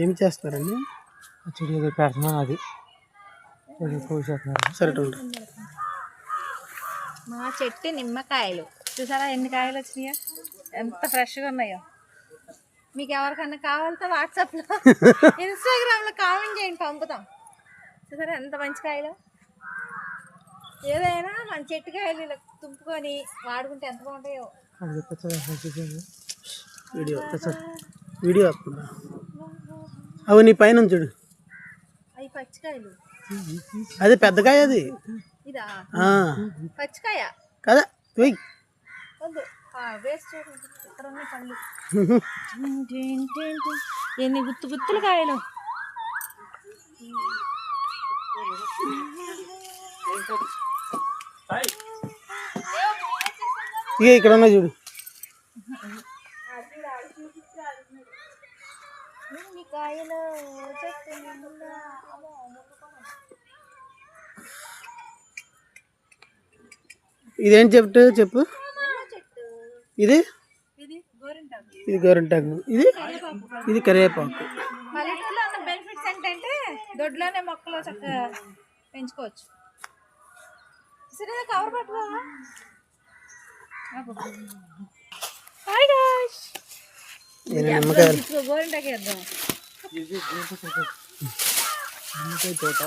ఏం చేస్తారండి? చెడు ఏదో పెడుతున్నాను, అది కోసేస్తున్నారు. సరే మా చెట్టు నిమ్మకాయలు చూసారా ఎన్ని కాయలు వచ్చినాయో, ఎంత ఫ్రెష్గా ఉన్నాయో. మీకు ఎవరికన్నా కావాలితే వాట్సాప్లో ఇన్స్టాగ్రామ్లో కామెంట్ చేయండి, పంపుతాం. చూసారా ఎంత మంచి కాయలు. ఏదైనా మన చెట్టు కాయలు ఇలా తుంపుకొని వాడుకుంటే ఎంత బాగుంటాయో. వీడియో వస్తుందా? అవి నీ పైన చూడు, అవి పచ్చికాయలు. అదే పెద్దకాయ, అది ఇదా పచ్చికాయ కదా? వద్దు, వేస్ట్ చూడండి, ఇక్కడ ఉన్న పళ్ళు ఎన్ని గుత్తులు కాయలు. ఇక ఇక్కడ ఉన్నా చూడు. కాయలు ఇదేం చెట్టు చెప్పు? ఇది గోరింటాకు, గోరింటాకు. ఇది కరివేపాకు. పల్లెటూరులో ఉన్న బెనిఫిట్స్ ఏంటంటే దొడ్లోనే మొక్కలు చక్కగా పెంచుకోవచ్చు. సరే కవర్ పట్టుకోవా? గోరింటాకు వేద్దాం. తోట